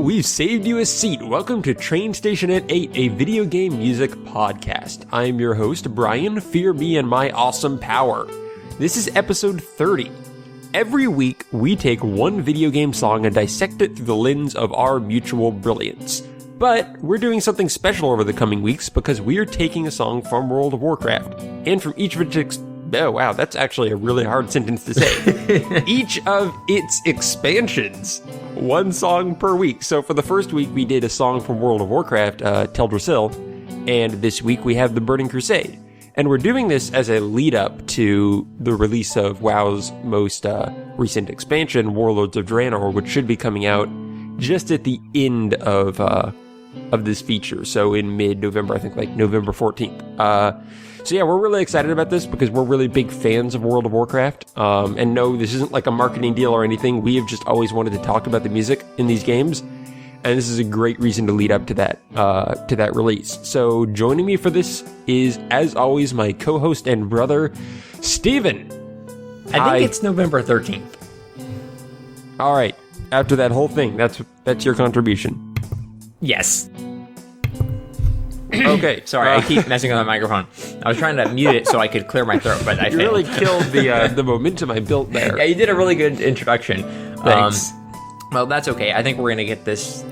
we've saved you a seat. Welcome to Train Station at 8, a video game music podcast. I'm your host, Brian. Fear me and my awesome power. This is episode 30. Every week, we take one video game song and dissect it through the lens of our mutual brilliance. But we're doing something special over the coming weeks because we are taking a song from World of Warcraft. And from each of its... Oh, wow, that's actually a really hard sentence to say. Each of its expansions. One song per week. So for the first week, we did a song from World of Warcraft, Teldrassil, and this week we have the Burning Crusade. And we're doing this as a lead-up to the release of WoW's most recent expansion, Warlords of Draenor, which should be coming out just at the end of this feature. So in mid-November, I think like November 14th. So yeah, we're really excited about this because we're really big fans of World of Warcraft. And no, this isn't like a marketing deal or anything. We have just always wanted to talk about the music in these games. And this is a great reason to lead up to that release. So joining me for this is, as always, my co-host and brother, Stephen. I think it's November 13th. All right. After that whole thing, that's your contribution. Yes. Okay. Sorry, I keep messing with my microphone. I was trying to mute it so I could clear my throat, but I failed. You really killed the momentum I built there. Yeah, you did a really good introduction. Thanks. Well, that's okay. I think we're going to get this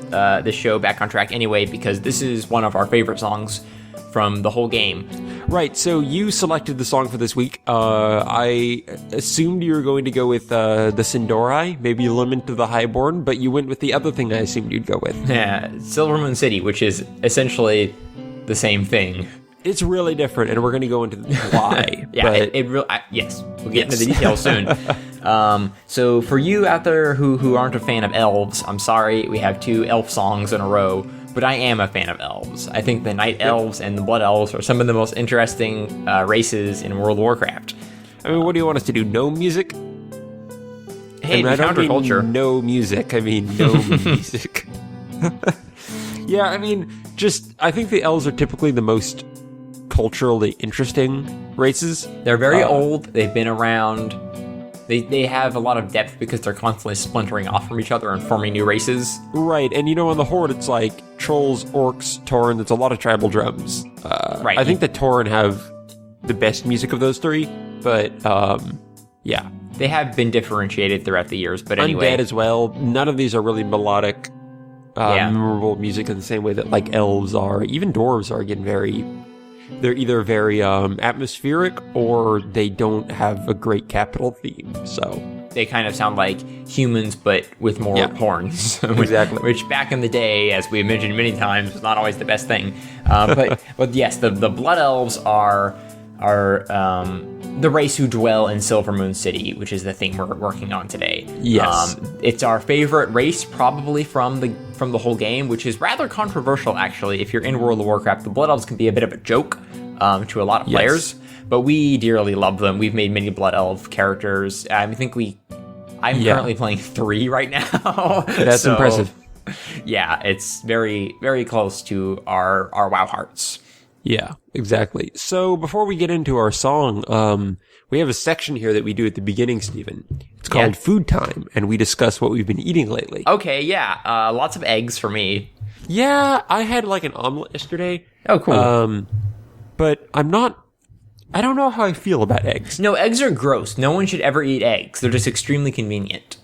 show back on track anyway, because this is one of our favorite songs from the whole game. Right, so you selected the song for this week. I assumed you were going to go with the Sin'dorei, maybe Lament of the Highborn, but you went with the other thing I assumed you'd go with. Yeah, Silvermoon City, which is essentially the same thing. It's really different, and we're going to go into why. Yeah, yes, we'll get into the details soon. So for you out there who aren't a fan of elves, I'm sorry, we have two elf songs in a row, but I am a fan of elves. I think the Night Elves and the Blood Elves are some of the most interesting races in World of Warcraft. I mean, what do you want us to do? No music? Hey, I don't mean counterculture. no music. I mean no music. Yeah, I mean, I think the elves are typically the most culturally interesting races. They're very old. They've been around. They have a lot of depth because they're constantly splintering off from each other and forming new races. Right, and on the Horde, it's like trolls, orcs, Tauren. It's a lot of tribal drums. Right. I think the Tauren have the best music of those three, but yeah. They have been differentiated throughout the years, but anyway. Undead as well. None of these are really melodic, memorable music in the same way that like elves are. Even dwarves are getting they're either very atmospheric or they don't have a great capital theme. So they kind of sound like humans, but with more horns. Exactly. Which back in the day, as we mentioned many times, was not always the best thing. But yes, the Blood Elves are the race who dwell in Silvermoon City, which is the thing we're working on today. Yes. It's our favorite race, probably from the whole game, which is rather controversial, actually. If you're in World of Warcraft, the Blood Elves can be a bit of a joke to a lot of players, but we dearly love them. We've made many Blood Elf characters. I'm currently playing 3 right now. That's impressive. Yeah, it's very, very close to our WoW hearts. Yeah, exactly. So before we get into our song, we have a section here that we do at the beginning, Stephen. It's called Food Time, and we discuss what we've been eating lately. Okay, yeah. Lots of eggs for me. Yeah, I had like an omelet yesterday. Oh, cool. But I don't know how I feel about eggs. No, eggs are gross. No one should ever eat eggs. They're just extremely convenient.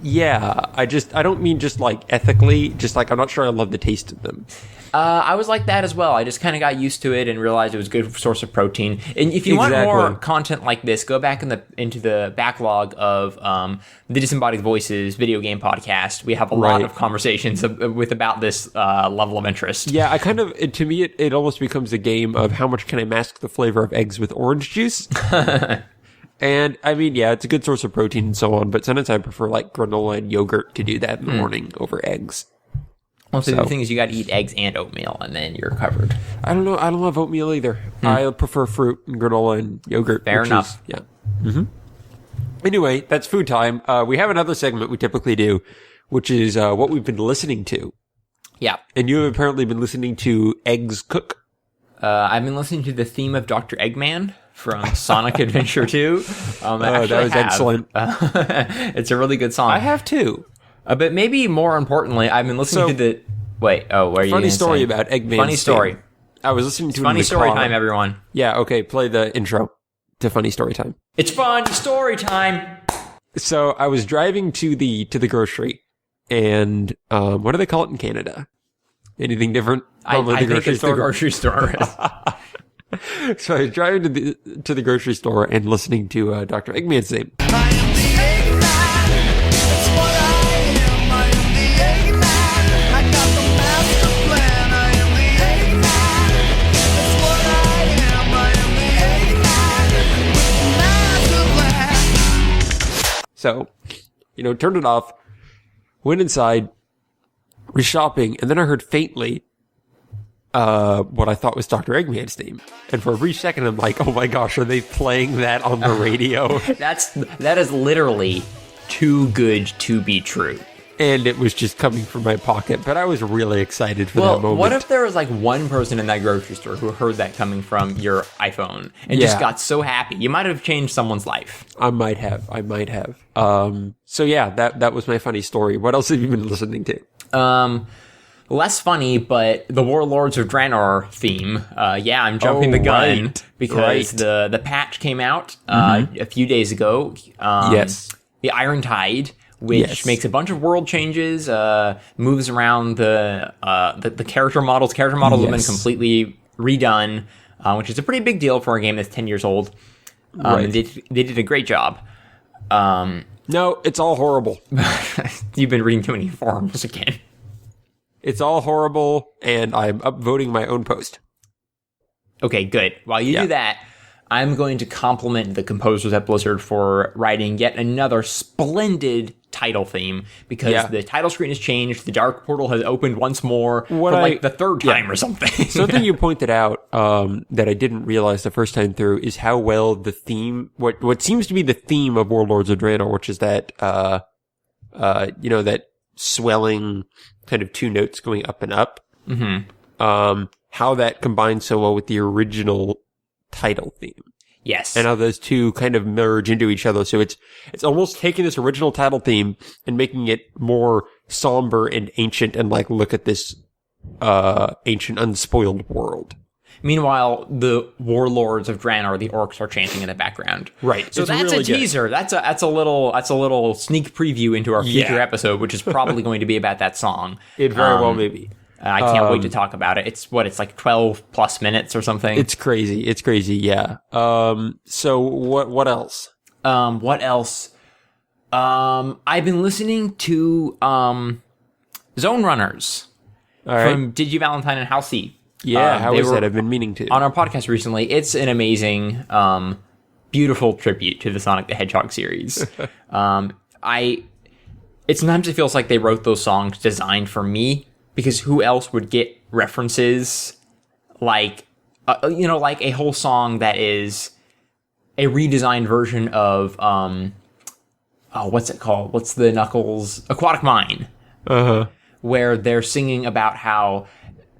Yeah, I don't mean just like ethically, just like I'm not sure I love the taste of them. I was like that as well. I just kind of got used to it and realized it was a good source of protein. And if you want more content like this, go back into the backlog of the Disembodied Voices video game podcast. We have a lot of conversations about this level of interest. Yeah, to me, it almost becomes a game of how much can I mask the flavor of eggs with orange juice. And I mean, yeah, it's a good source of protein and so on, but sometimes I prefer like granola and yogurt to do that in the morning over eggs. Well, so the thing is, you got to eat eggs and oatmeal, and then you're covered. I don't know. I don't love oatmeal either. I prefer fruit and granola and yogurt. Fair enough. Anyway, that's food time. We have another segment we typically do, which is what we've been listening to. Yeah. And you have apparently been listening to Eggs Cook. I've been listening to the theme of Dr. Eggman from Sonic Adventure 2. That was excellent. It's a really good song. I have too. But maybe more importantly, I've been listening to the... Wait, what are you Funny story about Eggman. Funny story. I was listening to Funny story time, everyone. Yeah, okay, play the intro to Funny Story Time. It's funny story time! So I was driving to the grocery, and what do they call it in Canada? Anything different? I think it's the grocery store. So I was driving to the grocery store and listening to Dr. Eggman's theme. I am the Eggman. That's what I am. I am the Eggman. I got the master plan. I am the Eggman. That's what I am. I am the Eggman with the master plan. So, turned it off, went inside, was shopping, and then I heard faintly what I thought was Dr. Eggman's theme. And for a brief second, I'm like, oh my gosh, are they playing that on the radio? That is literally too good to be true. And it was just coming from my pocket, but I was really excited for that moment. What if there was like one person in that grocery store who heard that coming from your iPhone and just got so happy? You might have changed someone's life. I might have. So yeah, that was my funny story. What else have you been listening to? Less funny, but the Warlords of Draenor theme. I'm jumping the gun because the patch came out a few days ago. Yes. The Iron Tide, which makes a bunch of world changes, moves around the character models. Character models have been completely redone, which is a pretty big deal for a game that's 10 years old. They did a great job. No, it's all horrible. You've been reading too many forums again. It's all horrible, and I'm upvoting my own post. Okay, good. While you do that, I'm going to compliment the composers at Blizzard for writing yet another splendid title theme, because the title screen has changed, the Dark Portal has opened once more for the third time or something. Something you pointed out that I didn't realize the first time through is how well the theme, what seems to be the theme of Warlords of Draenor, which is that, that swelling kind of two notes going up and up. Mm-hmm. How that combines so well with the original title theme. Yes. And how those two kind of merge into each other. So it's almost taking this original title theme and making it more somber and ancient and like, look at this ancient unspoiled world. Meanwhile, the Warlords of Draenor, the orcs, are chanting in the background. Right. So that's really a teaser. Good. That's a little sneak preview into our future episode, which is probably going to be about that song. It very well may be. I can't wait to talk about it. It's like 12 plus minutes or something. It's crazy. Yeah. So what else? What else? I've been listening to Zone Runners from Digi.Valentine and Halsey. Yeah, how is that? I've been meaning to. On our podcast recently, it's an amazing, beautiful tribute to the Sonic the Hedgehog series. Sometimes it feels like they wrote those songs designed for me, because who else would get references like a whole song that is a redesigned version of, what's it called? What's the Knuckles? Aquatic Mine. Where they're singing about how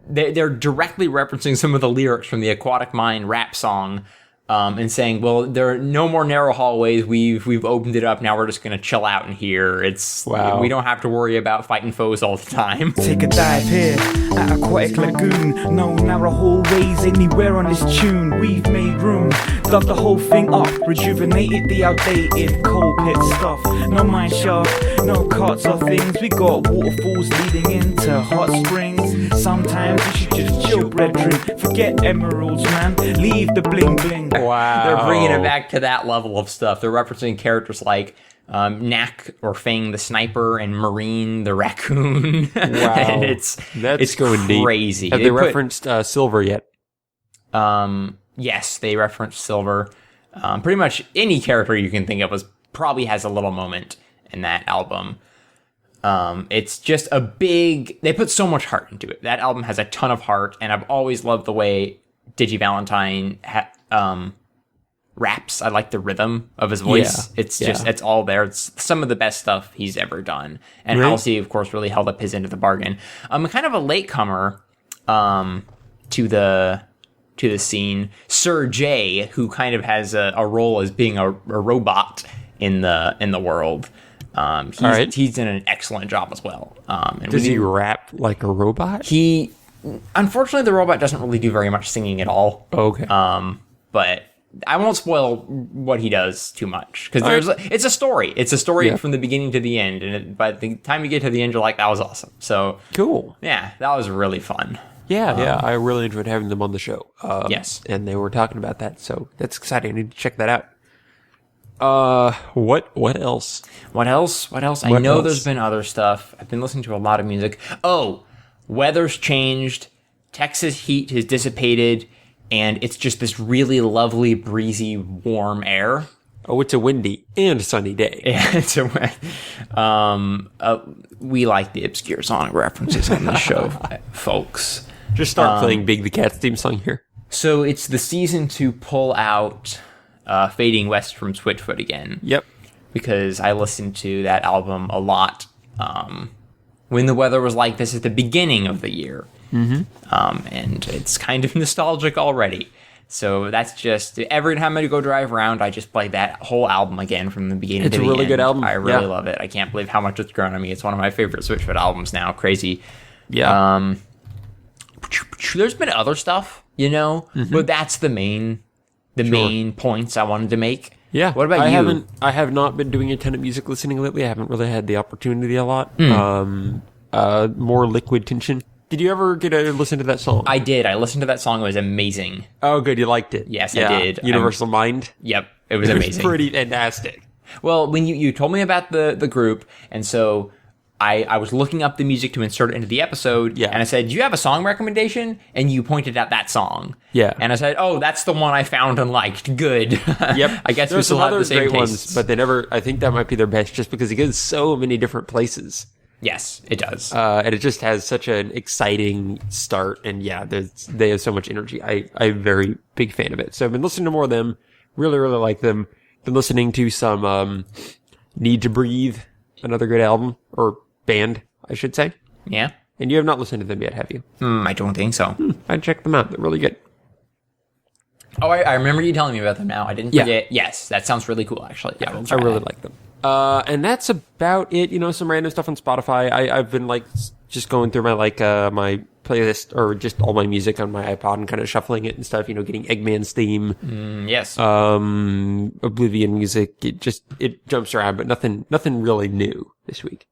they're directly referencing some of the lyrics from the Aquatic Mine rap song, and saying, well, there are no more narrow hallways. We've opened it up. Now we're just going to chill out in here. We don't have to worry about fighting foes all the time. Take a dive here at Aquatic Lagoon. No narrow hallways anywhere on this tune. We've made room, dug the whole thing up, rejuvenated the outdated coal pit stuff. No mine shaft, no carts or things. We got waterfalls leading into hot springs. Sometimes you should just chill, brethren. Forget emeralds, man. Leave the bling bling. Wow. They're bringing it back to that level of stuff. They're referencing characters like Knack or Fang the sniper and Marine the raccoon. Wow. And it's going crazy. Have they referenced Silver yet? Yes, they referenced Silver. Pretty much any character you can think of probably has a little moment in that album. It's just they put so much heart into it. That album has a ton of heart, and I've always loved the way Digi.Valentine raps. I like the rhythm of his voice. It's all there. It's some of the best stuff he's ever done. And Halsey, of course, really held up his end of the bargain. I'm kind of a latecomer to the scene. Sir J, who kind of has a role as being a robot in the world. He's done an excellent job as well. And Does he rap like a robot? Unfortunately, the robot doesn't really do very much singing at all. Okay. But I won't spoil what he does too much because it's a story. It's a story from the beginning to the end, and by the time you get to the end, you're like, "That was awesome." So cool. Yeah, that was really fun. Yeah, I really enjoyed having them on the show. Yes, and they were talking about that, so that's exciting. I need to check that out. What else? What else? I know there's been other stuff. I've been listening to a lot of music. Oh, weather's changed. Texas heat has dissipated, and it's just this really lovely, breezy, warm air. Oh, it's a windy and sunny day. Yeah, it's we like the obscure sonic references on this show, folks. Just start playing Big the Cat's theme song here. So it's the season to pull out Fading West from Switchfoot again. Yep. Because I listened to that album a lot when the weather was like this at the beginning of the year. Mm-hmm. And it's kind of nostalgic already. So that's just, every time I go drive around, I just play that whole album again from the beginning to the end. It's a really good album. I really love it. I can't believe how much it's grown on me. It's one of my favorite Switchfoot albums now. Crazy. Yeah. There's been other stuff, but that's the main points I wanted to make. Yeah. What about you? I have not been doing a ton of music listening lately. I haven't really had the opportunity a lot. More Liquid Tension. Did you ever get to listen to that song? I did. I listened to that song. It was amazing. Oh, good. You liked it? Yes, I did. Universal Mind? Yep. It was amazing. It was pretty fantastic. Well, when you told me about the group, and so I was looking up the music to insert it into the episode, and I said, do you have a song recommendation? And you pointed out that song. Yeah. And I said, oh, that's the one I found and liked. Good. Yep. I guess there's we still some have other the same great tastes. ones, but they never, I think that might be their best just because it goes so many different places. Yes, it does. And it just has such an exciting start. And they have so much energy. I'm a very big fan of it. So I've been listening to more of them. Really, really like them. Been listening to some Need to Breathe, another great album, or band, I should say. Yeah. And you have not listened to them yet, have you? I don't think so. I'd check them out. They're really good. Oh, I remember you telling me about them now. I didn't forget. Yes, that sounds really cool, actually. Yeah, I really like them. And that's about it. Some random stuff on Spotify. I've been just going through my my playlist or just all my music on my iPod and kind of shuffling it and stuff. Getting E.G.G.M.A.N's theme. Yes. Oblivion music. It jumps around, but nothing really new this week.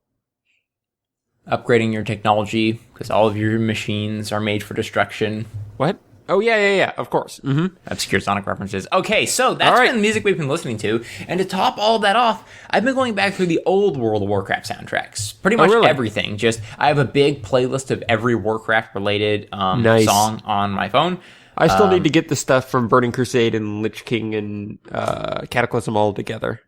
Upgrading your technology because all of your machines are made for destruction. What? Oh, yeah, of course. Mm-hmm. Obscure sonic references. Okay, so that's been the music we've been listening to. And to top all of that off, I've been going back through the old World of Warcraft soundtracks. Pretty much everything. I have a big playlist of every Warcraft-related song on my phone. I still need to get the stuff from Burning Crusade and Lich King and Cataclysm all together.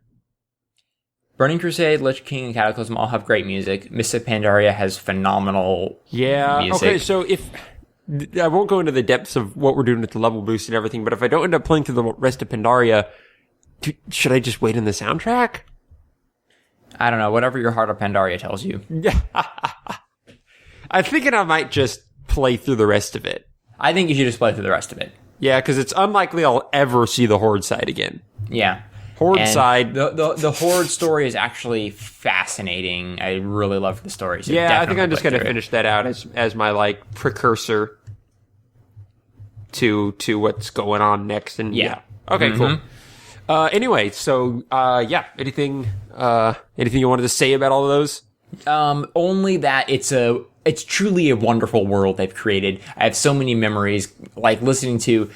Burning Crusade, Lich King, and Cataclysm all have great music. Mists of Pandaria has phenomenal music. Okay, so I won't go into the depths of what we're doing with the level boost and everything, but if I don't end up playing through the rest of Pandaria, should I just wait on the soundtrack? I don't know, whatever your heart of Pandaria tells you. I'm thinking I might just play through the rest of it. I think you should just play through the rest of it. Yeah, because it's unlikely I'll ever see the Horde side again. Yeah. Horde side. The Horde story is actually fascinating. I really love the story. So I think I'm just going to finish that out as my precursor to what's going on next. And okay, cool. Anyway, so anything you wanted to say about all of those? Only that it's truly a wonderful world they've created. I have so many memories, listening to,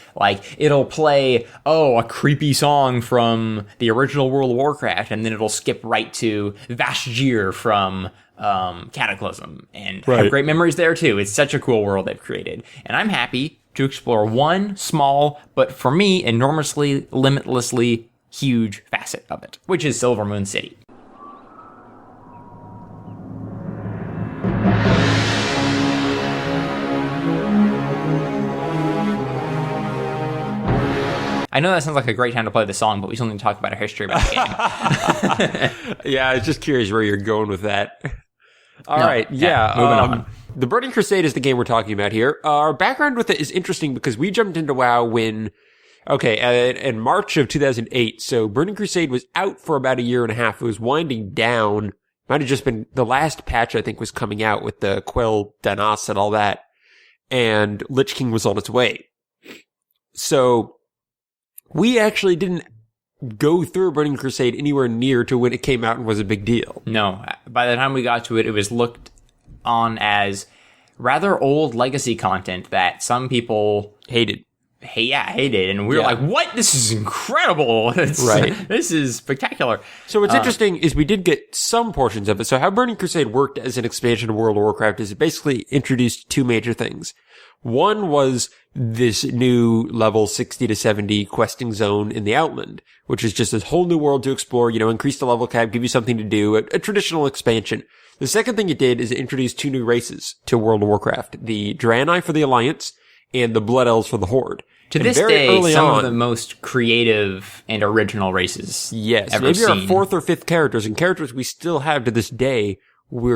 it'll play, a creepy song from the original World of Warcraft, and then it'll skip right to Vashjir from Cataclysm, and I have great memories there too. It's such a cool world they've created, and I'm happy to explore one small, but for me, enormously, limitlessly huge facet of it, which is Silvermoon City. I know that sounds like a great time to play the song, but we still need to talk about our history about the game. Yeah, I was just curious where you're going with that. All right, moving on. The Burning Crusade is the game we're talking about here. Our background with it is interesting because we jumped into WoW when Okay, in March of 2008, so Burning Crusade was out for about a year and a half. It was winding down. Might have just been the last patch, I think, was coming out with the Quell Danas and all that. And Lich King was on its way. So we actually didn't go through Burning Crusade anywhere near to when it came out and was a big deal. No, by the time we got to it, it was looked on as rather old legacy content that some people Hated. hated, and we were like, what? This is incredible. Right. This is spectacular. So what's interesting is we did get some portions of it. So how Burning Crusade worked as an expansion of World of Warcraft is it basically introduced two major things. One was this new level 60 to 70 questing zone in the Outland, which is just this whole new world to explore, increase the level cap, give you something to do, a traditional expansion. The second thing it did is it introduced two new races to World of Warcraft, the Draenei for the Alliance and the Blood Elves for the Horde. To And this very day, early some on, of the most creative and original races ever maybe seen. our fourth or fifth characters, and characters we still have to this day. We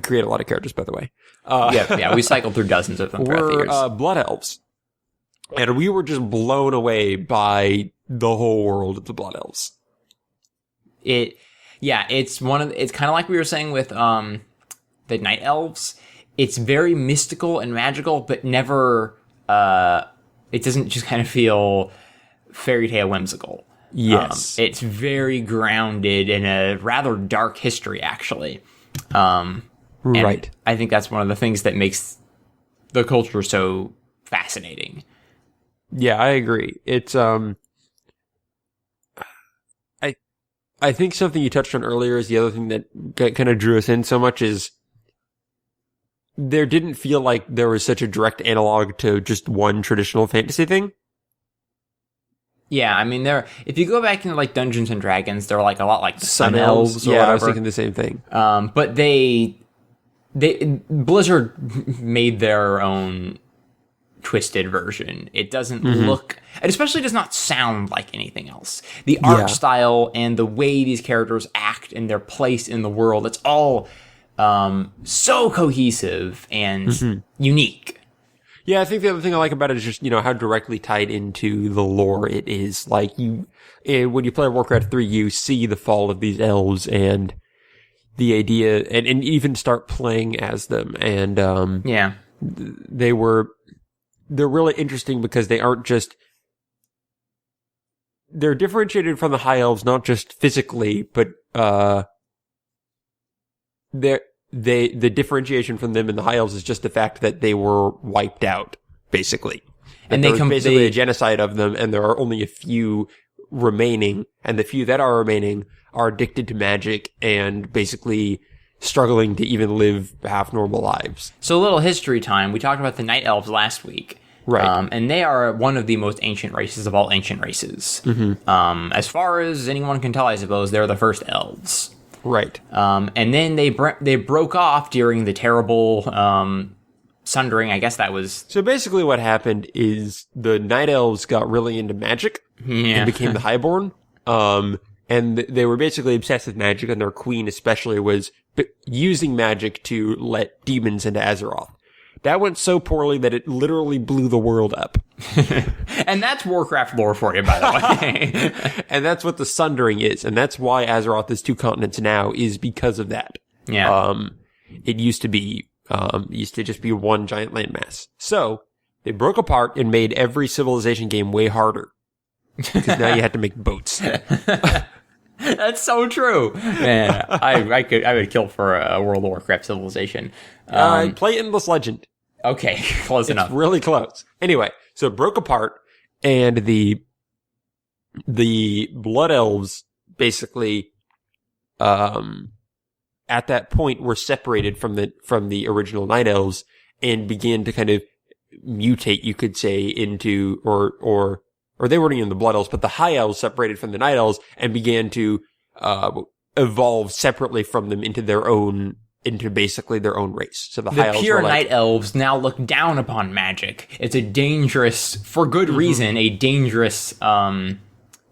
create a lot of characters, by the way. Yeah, we cycled through dozens of them throughout the years. We're Blood Elves. And we were just blown away by the whole world of the Blood Elves. It's kind of like we were saying with the Night Elves. It's very mystical and magical, but never, it doesn't just kind of feel fairy tale whimsical. Yes. It's very grounded in a rather dark history, actually. Right. I think that's one of the things that makes the culture so fascinating. Yeah, I agree. It's, I think something you touched on earlier is the other thing that kind of drew us in so much is there didn't feel like there was such a direct analog to just one traditional fantasy thing. Yeah, I mean, if you go back into like Dungeons and Dragons, they're like a lot like the Sun Elves or yeah, whatever. I was thinking the same thing. But Blizzard made their own twisted version. It doesn't look, it especially does not sound like anything else. The art style and the way these characters act and their place in the world, it's all so cohesive and unique. Yeah, I think the other thing I like about it is just, how directly tied into the lore it is. Like, when you play Warcraft 3, you see the fall of these elves and the idea, and even start playing as them. And, they're really interesting because they aren't just, they're differentiated from the High Elves, not just physically, but, the differentiation from them and the High Elves is just the fact that they were wiped out, basically. And there was basically a genocide of them, and there are only a few remaining, and the few that are remaining are addicted to magic and basically struggling to even live half normal lives. So a little history time. We talked about the Night Elves last week. Right. And they are one of the most ancient races of all ancient races. As far as anyone can tell, I suppose, they're the first elves. Right. And then they broke off during the terrible sundering. I guess that was... So basically what happened is the Night Elves got really into magic and became the Highborn. And they were basically obsessed with magic, and their queen especially was using magic to let demons into Azeroth. That went so poorly that it literally blew the world up. And that's Warcraft lore for you, by the way. And that's what the Sundering is. And that's why Azeroth is two continents now, is because of that. Yeah. It used to just be one giant landmass. So they broke apart and made every civilization game way harder. Because now you had to make boats. That's so true. Man, I would kill for a World of Warcraft civilization. Play Endless Legend. Okay, close enough. It's really close. Anyway, so it broke apart, and the Blood Elves basically, at that point, were separated from the original Night Elves and began to kind of mutate, you could say, into or they weren't even the Blood Elves, but the High Elves separated from the Night Elves and began to evolve separately from them into basically their own race. So the High Elves pure were Night Elves now look down upon magic. It's a dangerous, for good reason, a dangerous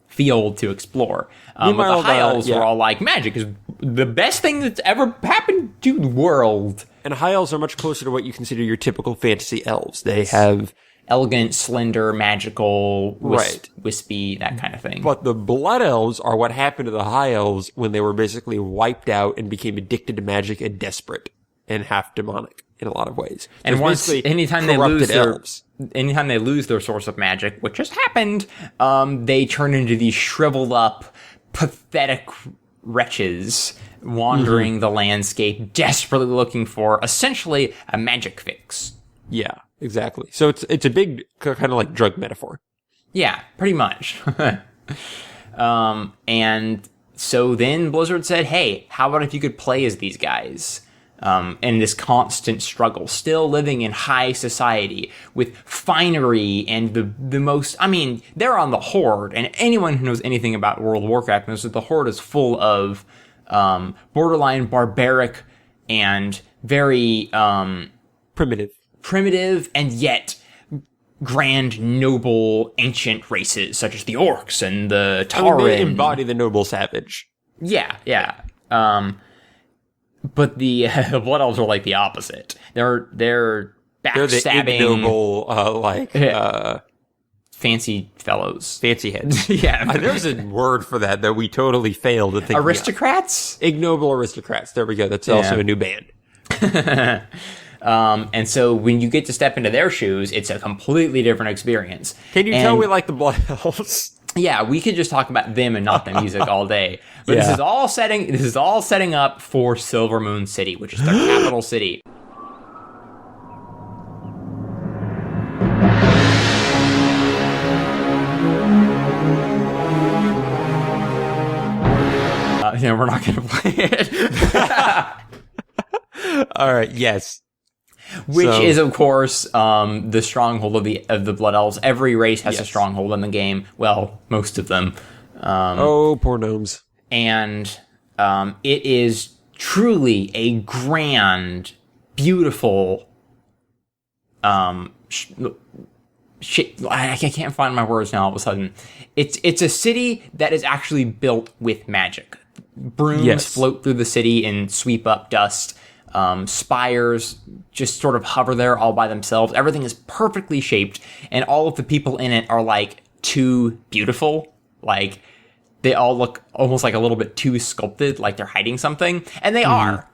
field to explore. But the High Elves were all like, magic is the best thing that's ever happened to the world. And High Elves are much closer to what you consider your typical fantasy elves. They have elegant, slender, magical, Right. wispy, that kind of thing. But the Blood Elves are what happened to the High Elves when they were basically wiped out and became addicted to magic and desperate and half demonic in a lot of ways. And There's once, basically anytime they lose corrupted their source of magic, which has happened, they turn into these shriveled up, pathetic wretches wandering the landscape, desperately looking for essentially a magic fix. Yeah, exactly. So it's a big kind of like drug metaphor. Yeah, pretty much. And so then Blizzard said, hey, how about if you could play as these guys? In this constant struggle, still living in high society with finery and the most, I mean, they're on the Horde, and anyone who knows anything about World of Warcraft knows that the Horde is full of borderline barbaric and very primitive and yet grand, noble, ancient races, such as the Orcs and the Tauren. They embody the noble savage. Yeah. But the Blood Elves are like the opposite. They're backstabbing, they're the ignoble, fancy fellows, fancy heads. Yeah, there's a word for that we totally failed to think. Aristocrats, ignoble aristocrats. There we go. That's also a new band. And so when you get to step into their shoes, it's a completely different experience. Can you tell we like the Blood Elves? Yeah, we could just talk about them and not the music all day. But this is all setting up for Silvermoon City, which is their capital city. We're not going to play it. All right. Yes. Which is, of course, the stronghold of the Blood Elves. Every race has a stronghold in the game. Well, most of them. Poor gnomes. And it is truly a grand, beautiful. I can't find my words now. All of a sudden, it's a city that is actually built with magic. Brooms float through the city and sweep up dust. Spires just sort of hover there all by themselves. Everything is perfectly shaped, and all of the people in it are like too beautiful. Like they all look almost like a little bit too sculpted, like they're hiding something, and they are.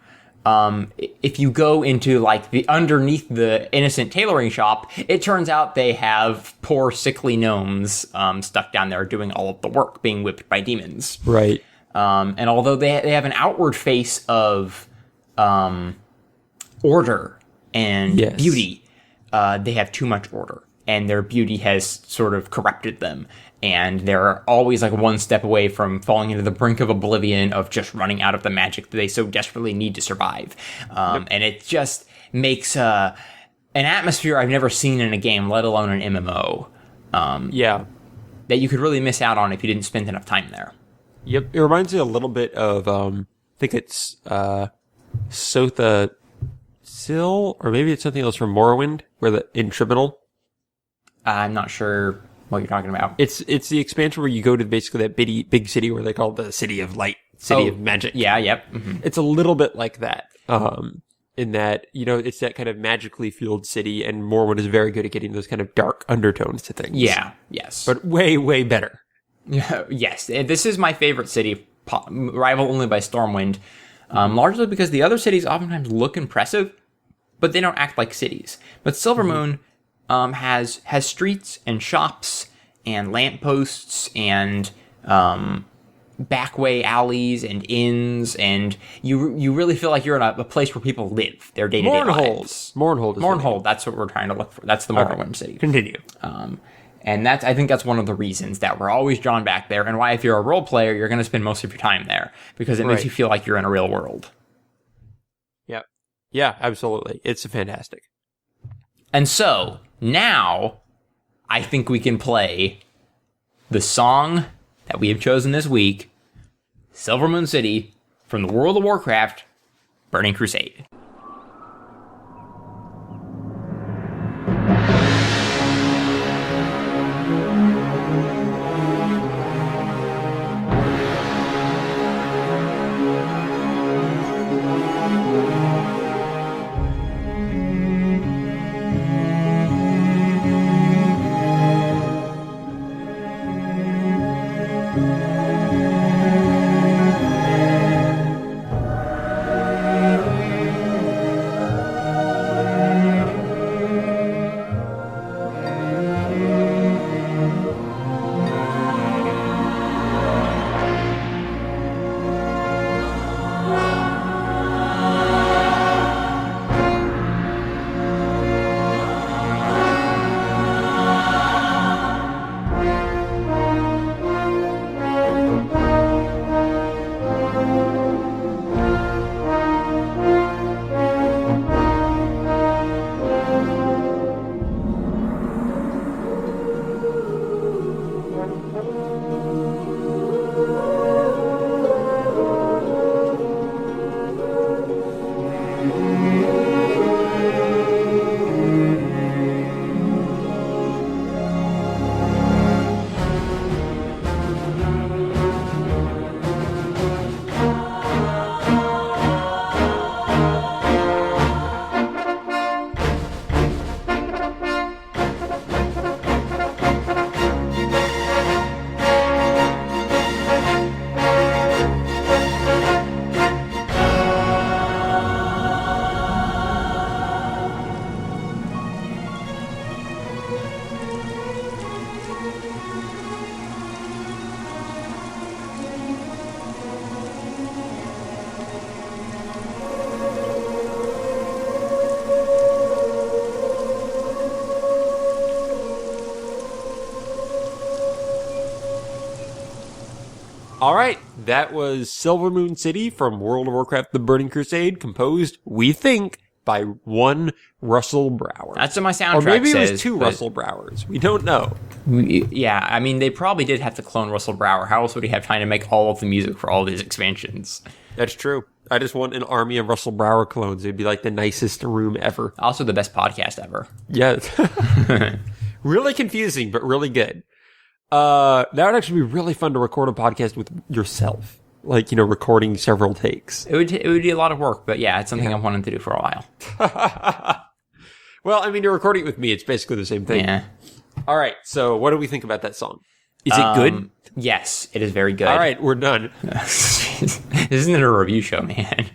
If you go into like the underneath the innocent tailoring shop, it turns out they have poor sickly gnomes stuck down there doing all of the work, being whipped by demons. Right. And although they have an outward face of order and beauty, they have too much order, and their beauty has sort of corrupted them, and they're always like one step away from falling into the brink of oblivion, of just running out of the magic that they so desperately need to survive. And it just makes an atmosphere I've never seen in a game, let alone an MMO. That you could really miss out on if you didn't spend enough time there. Yep, it reminds me a little bit of I think it's Sotha Sil, or maybe it's something else from Morrowind, where in Tribunal. I'm not sure what you're talking about. It's the expansion where you go to basically that big city where they call it the City of Light, City of Magic. Yeah, yep. Mm-hmm. It's a little bit like that. In that, it's that kind of magically fueled city, and Morrowind is very good at getting those kind of dark undertones to things. Yeah, yes. But way, way better. Yeah, yes. This is my favorite city, rival only by Stormwind, largely because the other cities oftentimes look impressive, but they don't act like cities. But Silvermoon has streets and shops and lampposts and backway alleys and inns, and you really feel like you're in a place where people live their day-to-day lives. Mournhold, that's what we're trying to look for. That's the Morrowind city. Continue. And I think that's one of the reasons that we're always drawn back there, and why if you're a role player, you're going to spend most of your time there, because it makes you feel like you're in a real world. Yep. Yeah, absolutely. It's fantastic. And so, now, I think we can play the song that we have chosen this week, Silvermoon City, from the World of Warcraft, Burning Crusade. All right, that was Silvermoon City from World of Warcraft: The Burning Crusade, composed, we think, by one Russell Brower. That's what my soundtrack says. Or maybe it says, was two Russell Browers. We don't know. Yeah, I mean, they probably did have to clone Russell Brower. How else would he have time to make all of the music for all these expansions? That's true. I just want an army of Russell Brower clones. It'd be like the nicest room ever. Also the best podcast ever. Yeah. Really confusing, but really good. That would actually be really fun to record a podcast with yourself. Like, recording several takes. It would be a lot of work, but yeah, it's something I've wanted to do for a while. Well, I mean, you're recording it with me. It's basically the same thing. Yeah. All right, so what do we think about that song? Is it good? Yes, it is very good. All right, we're done. This isn't a review show, man.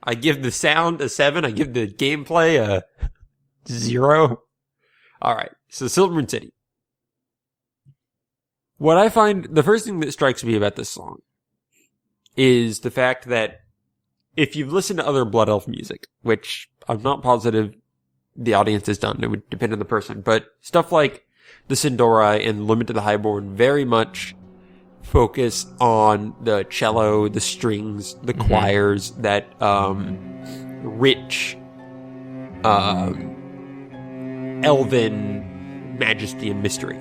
I give the sound a 7. I give the gameplay a 0. All right, so Silvermoon City. What I find, the first thing that strikes me about this song is the fact that if you've listened to other Blood Elf music, which I'm not positive the audience has done, it would depend on the person, but stuff like the Sindora and Limit to the Highborn very much focus on the cello, the strings, the choirs, that rich elven majesty and mystery.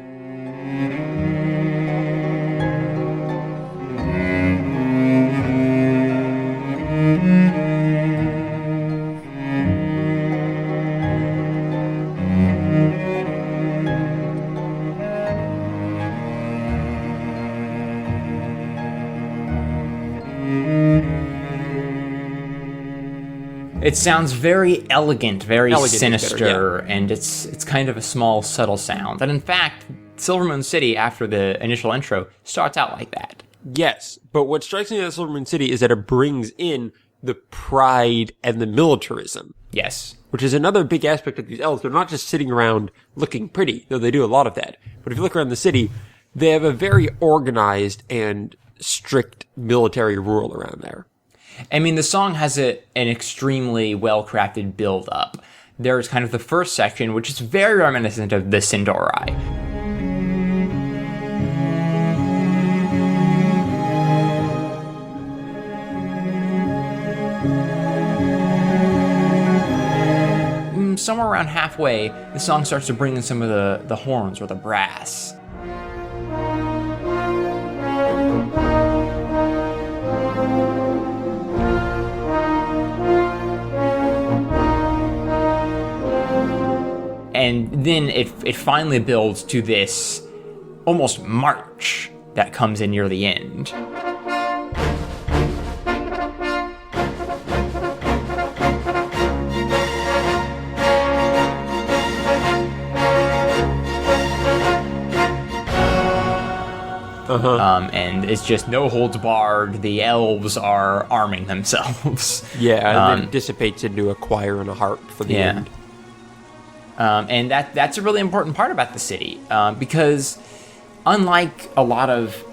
It sounds very elegant, very sinister, better, and it's kind of a small, subtle sound. And in fact, Silvermoon City, after the initial intro, starts out like that. Yes, but what strikes me about Silvermoon City is that it brings in the pride and the militarism. Yes. Which is another big aspect of these elves. They're not just sitting around looking pretty, though they do a lot of that. But if you look around the city, they have a very organized and strict military rule around there. I mean, the song has an extremely well-crafted build-up. There's kind of the first section, which is very reminiscent of the Sindori. Somewhere around halfway, the song starts to bring in some of the horns or the brass. And then it finally builds to this almost march that comes in near the end. And it's just no holds barred. The elves are arming themselves. Yeah, and then it dissipates into a choir and a harp for the end. And that's a really important part about the city, because unlike a lot of,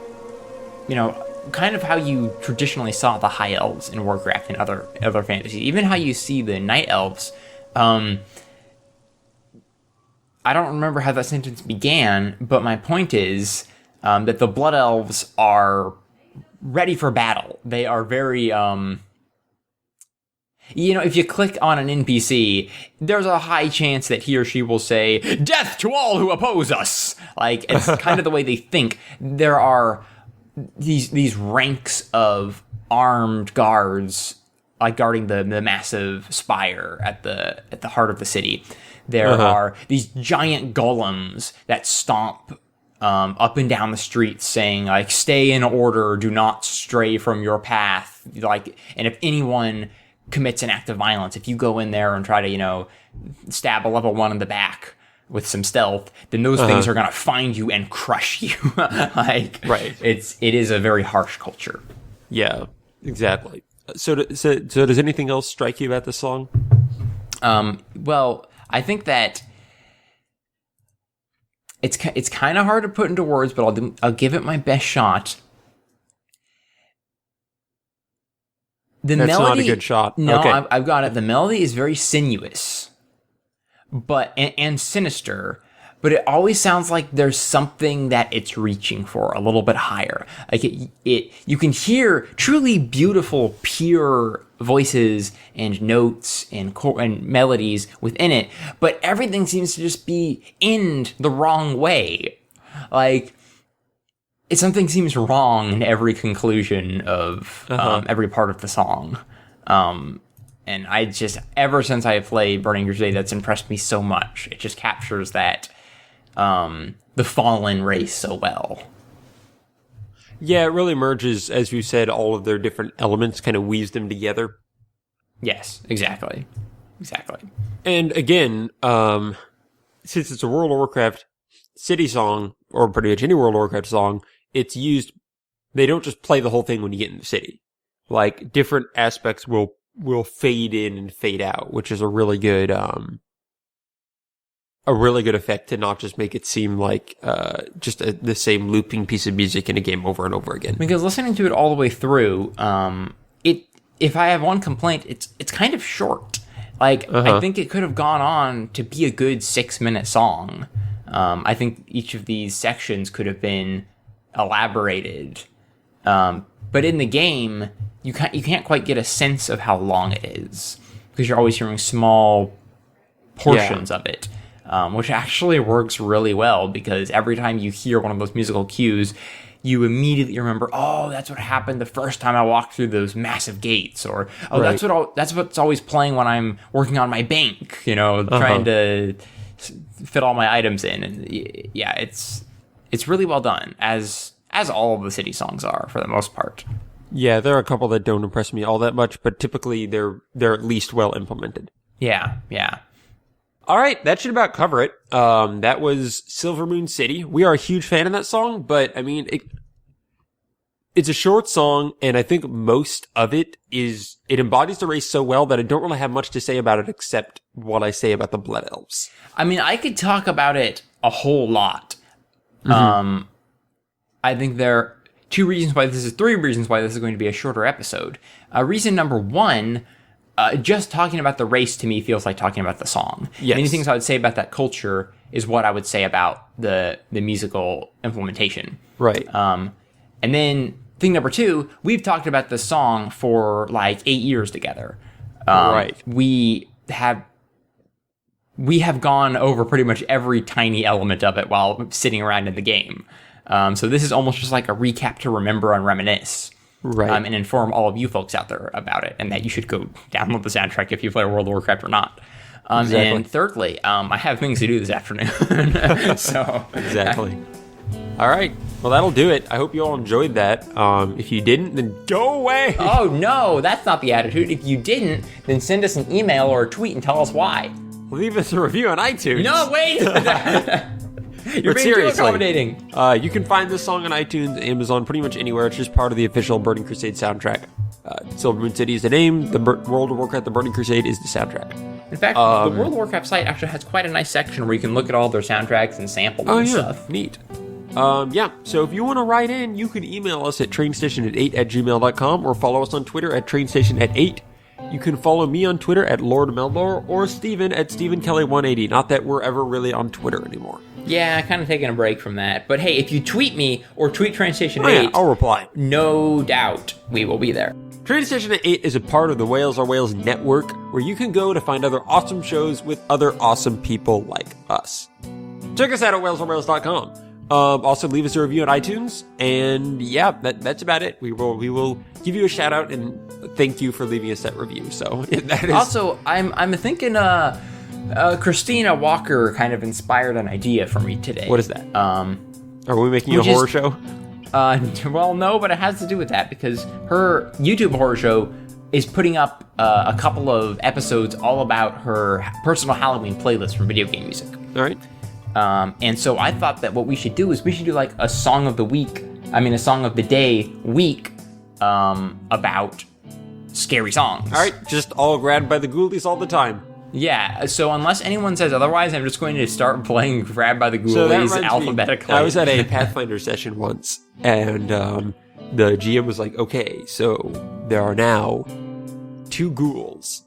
kind of how you traditionally saw the high elves in Warcraft and other fantasy, even how you see the night elves, I don't remember how that sentence began, but my point is that the Blood Elves are ready for battle. They are very... if you click on an NPC, there's a high chance that he or she will say, "Death to all who oppose us!" Like, it's kind of the way they think. There are these ranks of armed guards, like guarding the massive spire at the heart of the city. There are these giant golems that stomp up and down the streets, saying, like, "Stay in order, do not stray from your path." Like, and if anyone commits an act of violence, if you go in there and try to, stab a level 1 in the back with some stealth, then those things are gonna find you and crush you. Like, right. It is a very harsh culture. Yeah, exactly. So does anything else strike you about this song? Well, I think that it's kind of hard to put into words, but I'll give it my best shot. The That's melody, not a good shot. No, okay. I've got it. The melody is very sinuous, and sinister, but it always sounds like there's something that it's reaching for a little bit higher. Like you can hear truly beautiful, pure voices and notes and melodies within it, but everything seems to just be in the wrong way. Like, something seems wrong in every conclusion of every part of the song. And I just, ever since I played Burning Crusade, that's impressed me so much. It just captures that, the fallen race so well. Yeah, it really merges, as you said, all of their different elements, kind of weaves them together. Yes, exactly. Exactly. And again, since it's a World of Warcraft city song, or pretty much any World of Warcraft song, it's used, they don't just play the whole thing when you get in the city. Like, different aspects will fade in and fade out, which is a really good effect to not just make it seem like just the same looping piece of music in a game over and over again. Because listening to it all the way through, if I have one complaint, it's kind of short. Like, I think it could have gone on to be a good 6-minute song. I think each of these sections could have been elaborated. But in the game, you can't quite get a sense of how long it is, because you're always hearing small portions of it, which actually works really well, because every time you hear one of those musical cues, you immediately remember, oh, that's what happened the first time I walked through those massive gates, or that's what's always playing when I'm working on my bank, trying to fit all my items in. And yeah, it's really well done, as all of the city songs are for the most part. Yeah, there are a couple that don't impress me all that much, but typically they're at least well implemented. Yeah. All right, that should about cover it. That was Silvermoon City. We are a huge fan of that song, but I mean, it's a short song, and I think most of it embodies the race so well that I don't really have much to say about it except what I say about the Blood Elves. I mean, I could talk about it a whole lot. I think there are three reasons why this is going to be a shorter episode. Reason number one, just talking about the race to me feels like talking about the song. Yes. Many things I would say about that culture is what I would say about the musical implementation. Right. And then thing number two, we've talked about the song for like 8 years together. Right. We have gone over pretty much every tiny element of it while sitting around in the game. So this is almost just like a recap to remember and reminisce. Right. And inform all of you folks out there about it, and that you should go download the soundtrack if you play World of Warcraft or not. Exactly. And thirdly, I have things to do this afternoon. So exactly. All right. Well, that'll do it. I hope you all enjoyed that. If you didn't, then go away. Oh, no, that's not the attitude. If you didn't, then send us an email or a tweet and tell us why. Leave us a review on iTunes. No, wait! You're being too accommodating. You can find this song on iTunes, Amazon, pretty much anywhere. It's just part of the official Burning Crusade soundtrack. Silvermoon City is the name. The World of Warcraft, the Burning Crusade is the soundtrack. In fact, the World of Warcraft site actually has quite a nice section where you can look at all their soundtracks and samples and stuff. Neat. So if you want to write in, you can email us at trainstation8@gmail.com or follow us on Twitter at trainstation8. You can follow me on Twitter at Lord Meldor or Steven at StephenKelly180. Not that we're ever really on Twitter anymore. Yeah, kind of taking a break from that. But hey, if you tweet me or tweet TrainStation8, I'll reply. No doubt we will be there. TrainStation 8 is a part of the Whales Are Whales network, where you can go to find other awesome shows with other awesome people like us. Check us out at whalesorewhales.com. Also, leave us a review on iTunes, and yeah, that's about it. We will give you a shout out and thank you for leaving us that review. So that is. Also, I'm thinking Christina Walker kind of inspired an idea for me today. What is that? Are we making a horror show? Well, no, but it has to do with that, because her YouTube horror show is putting up a couple of episodes all about her personal Halloween playlist from video game music. All right. And so I thought that what we should do is like a song of the day week about scary songs. All right, just all grabbed by the ghoulies all the time. Yeah, so unless anyone says otherwise, I'm just going to start playing Grabbed by the Ghoulies alphabetically. I was at a Pathfinder session once, and the GM was like, okay, so there are now 2 ghouls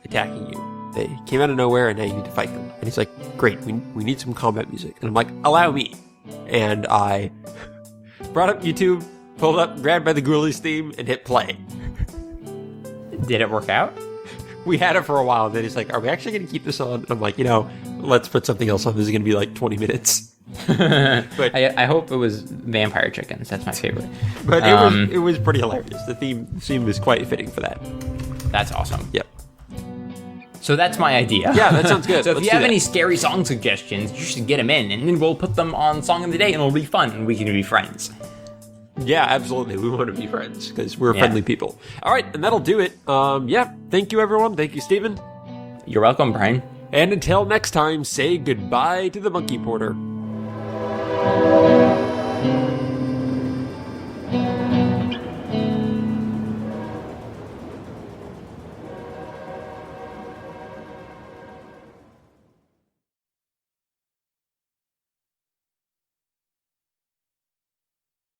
attacking you. They came out of nowhere, and now you need to fight them. And he's like, great, we need some combat music. And I'm like, allow me. And I brought up YouTube, pulled up, grabbed by the Ghoulies theme, and hit play. Did it work out? We had it for a while, and then he's like, are we actually going to keep this on? And I'm like, let's put something else on. This is going to be like 20 minutes. But I hope it was Vampire Chickens. That's my favorite. But it was pretty hilarious. The theme was quite fitting for that. That's awesome. Yep. So that's my idea. Yeah, that sounds good. So if Let's you do have that. any scary song suggestions, you should get them in, and then we'll put them on Song of the Day, and it'll be fun, and we can be friends. Yeah, absolutely. We want to be friends because we're friendly people. All right, and that'll do it. Thank you, everyone. Thank you, Stephen. You're welcome, Brian. And until next time, say goodbye to the Monkey Porter.